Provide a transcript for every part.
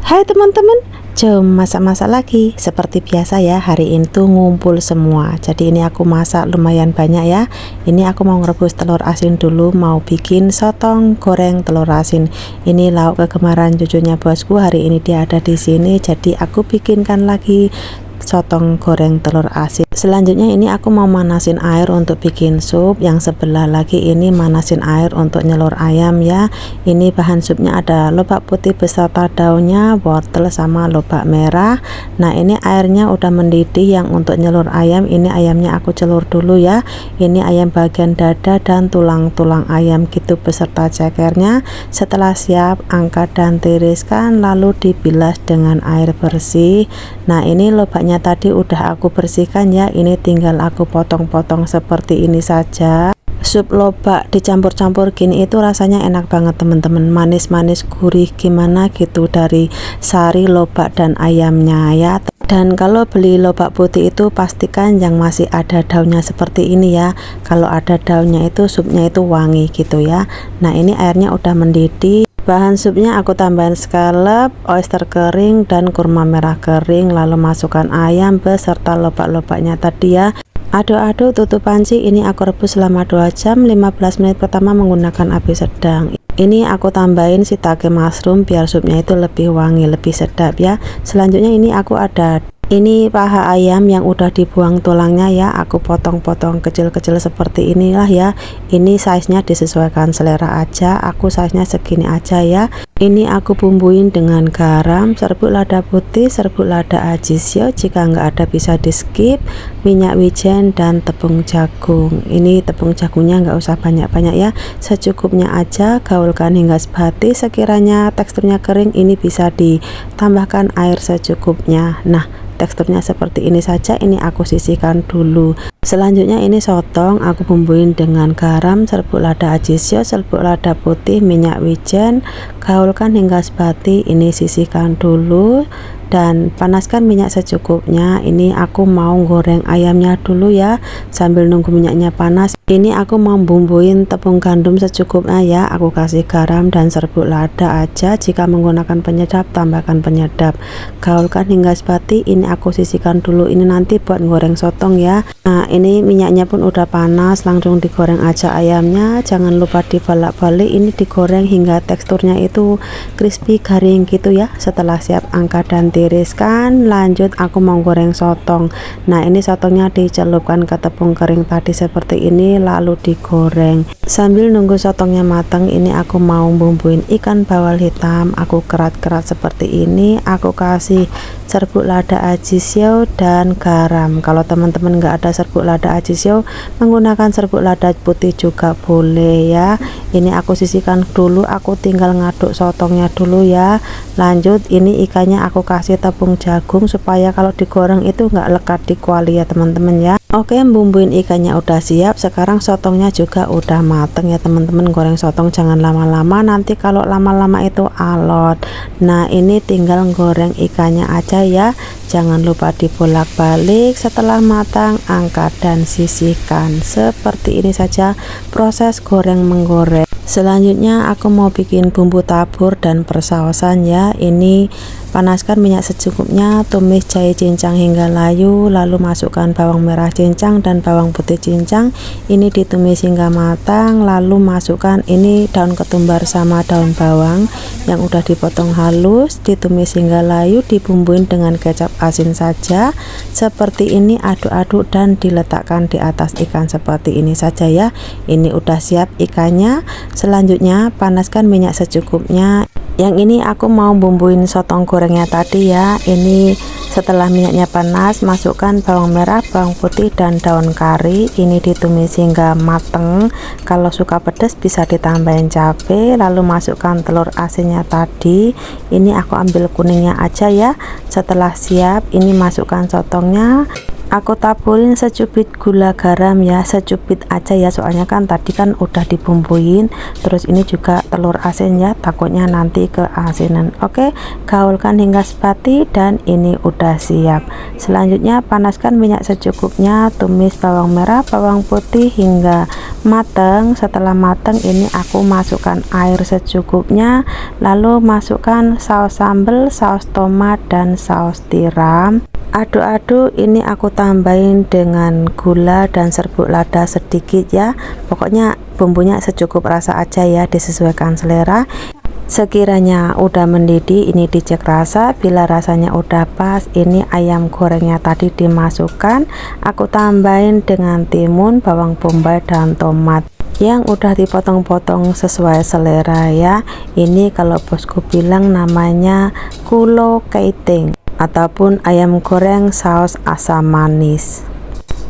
Hai teman-teman, jom masak-masak lagi. Seperti biasa ya, hari ini tuh ngumpul semua. Jadi ini aku masak lumayan banyak ya. Ini aku mau ngerebus telur asin dulu, mau bikin sotong goreng telur asin. Ini lauk kegemaran cucunya bosku. Hari ini dia ada di sini, jadi aku bikinkan lagi sotong goreng telur asin. Selanjutnya ini aku mau manasin air untuk bikin sup. Yang sebelah lagi ini manasin air untuk nyelur ayam ya. Ini bahan supnya ada lobak putih beserta daunnya, wortel sama lobak merah. Nah ini airnya udah mendidih. Yang untuk nyelur ayam ini ayamnya aku celur dulu ya. Ini ayam bagian dada dan tulang-tulang ayam gitu beserta cekernya. Setelah siap angkat dan tiriskan, lalu dibilas dengan air bersih. Nah ini lobaknya tadi udah aku bersihkan ya. Ini tinggal aku potong-potong seperti ini saja. Sup lobak dicampur-campur gini itu rasanya enak banget teman-teman, manis-manis gurih gimana gitu dari sari lobak dan ayamnya ya. Dan kalau beli lobak putih itu pastikan yang masih ada daunnya seperti ini ya. Kalau ada daunnya itu supnya itu wangi gitu ya. Nah ini airnya udah mendidih. Bahan supnya aku tambahin scallop, oyster kering, dan kurma merah kering. Lalu masukkan ayam beserta lobak-lobaknya tadi ya. Aduk-aduk, tutup panci. Ini aku rebus selama 2 jam. 15 menit pertama menggunakan api sedang. Ini aku tambahin shiitake mushroom biar supnya itu lebih wangi, lebih sedap ya. Selanjutnya ini aku ada paha ayam yang udah dibuang tulangnya ya. Aku potong-potong kecil-kecil seperti inilah ya. Ini size nya disesuaikan selera aja. Aku size nya segini aja ya. Ini aku bumbuin dengan garam, serbuk lada putih, serbuk lada ajisio, jika nggak ada bisa di skip, minyak wijen, dan tepung jagung. Ini tepung jagungnya nggak usah banyak-banyak ya, secukupnya aja. Gaulkan hingga sebati. Sekiranya teksturnya kering, ini bisa ditambahkan air secukupnya. Nah teksturnya seperti ini saja. Ini aku sisihkan dulu. Selanjutnya ini sotong aku bumbuin dengan garam, serbuk lada ajisio, serbuk lada putih, minyak wijen. Gaulkan hingga sebati. Ini sisihkan dulu dan panaskan minyak secukupnya. Ini aku mau goreng ayamnya dulu ya. Sambil nunggu minyaknya panas, ini aku mau bumbuin tepung gandum secukupnya ya. Aku kasih garam dan serbuk lada aja. Jika menggunakan penyedap, tambahkan penyedap. Gaulkan hingga sebati. Ini aku sisihkan dulu. Ini nanti buat goreng sotong ya. Nah ini minyaknya pun udah panas, langsung digoreng aja ayamnya. Jangan lupa dibolak-balik. Ini digoreng hingga teksturnya itu crispy garing gitu ya. Setelah siap angkat dan tiriskan. Lanjut aku mau goreng sotong. Nah ini sotongnya dicelupkan ke tepung kering tadi seperti ini, lalu digoreng. Sambil nunggu sotongnya matang, ini aku mau bumbuin ikan bawal hitam. Aku kerat-kerat seperti ini. Aku kasih serbuk lada ajisio dan garam. Kalau teman-teman nggak ada serbuk lada ajisio, menggunakan serbuk lada putih juga boleh ya. Ini aku sisihkan dulu. Aku tinggal ngaduk sotongnya dulu ya. Lanjut ini ikannya aku kasih tepung jagung supaya kalau digoreng itu nggak lekat di kuali ya teman-teman ya. Oke, bumbuin ikannya udah siap. Sekarang sotongnya juga udah mateng ya teman-teman. Goreng sotong jangan lama-lama, nanti kalau lama-lama itu alot. Nah ini tinggal goreng ikannya aja ya. Jangan lupa dibolak-balik. Setelah matang angkat dan sisihkan. Seperti ini saja proses goreng menggoreng. Selanjutnya aku mau bikin bumbu tabur dan persausan ya. Ini panaskan minyak secukupnya, tumis jahe cincang hingga layu, lalu masukkan bawang merah cincang dan bawang putih cincang. Ini ditumis hingga matang, lalu masukkan ini daun ketumbar sama daun bawang yang udah dipotong halus, ditumis hingga layu, dibumbuin dengan kecap asin saja. Seperti ini, aduk-aduk dan diletakkan di atas ikan seperti ini saja ya. Ini udah siap ikannya. Selanjutnya panaskan minyak secukupnya. Yang ini aku mau bumbuin sotong gorengnya tadi ya. Ini setelah minyaknya panas, masukkan bawang merah, bawang putih, dan daun kari. Ini ditumis hingga mateng. Kalau suka pedas bisa ditambahin cabai. Lalu masukkan telur asinnya tadi. Ini aku ambil kuningnya aja ya. Setelah siap, ini masukkan sotongnya. Aku taburin secubit gula garam ya, secubit aja ya, soalnya kan tadi kan udah dibumbuin. Terus ini juga telur asin ya, takutnya nanti keasinan. Oke, gaulkan hingga sepati dan ini udah siap. Selanjutnya panaskan minyak secukupnya, tumis bawang merah, bawang putih hingga mateng. Setelah mateng ini aku masukkan air secukupnya, lalu masukkan saus sambal, saus tomat dan saus tiram. Aduk-aduk, ini aku tambahin dengan gula dan serbuk lada sedikit ya. Pokoknya bumbunya secukup rasa aja ya, disesuaikan selera. Sekiranya udah mendidih, ini dicek rasa. Bila rasanya udah pas, ini ayam gorengnya tadi dimasukkan. Aku tambahin dengan timun, bawang bombay dan tomat yang udah dipotong-potong sesuai selera ya. Ini kalau bosku bilang namanya kulo keiting ataupun ayam goreng saus asam manis.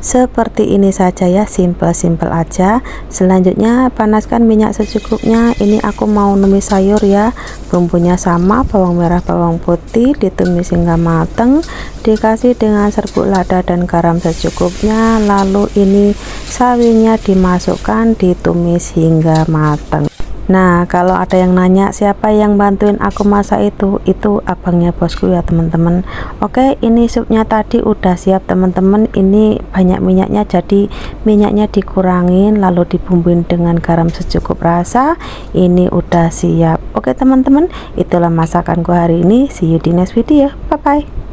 Seperti ini saja ya, simple-simple aja. Selanjutnya panaskan minyak secukupnya. Ini aku mau numis sayur ya, bumbunya sama, bawang merah bawang putih ditumis hingga mateng, dikasih dengan serbuk lada dan garam secukupnya. Lalu ini sawinya dimasukkan, ditumis hingga mateng. Nah, kalau ada yang nanya siapa yang bantuin aku masak itu abangnya bosku ya teman-teman. Oke, ini supnya tadi udah siap teman-teman. Ini banyak minyaknya, jadi minyaknya dikurangin lalu dibumbuin dengan garam secukup rasa. Ini udah siap. Oke teman-teman, itulah masakanku hari ini. See you di next video. Bye bye.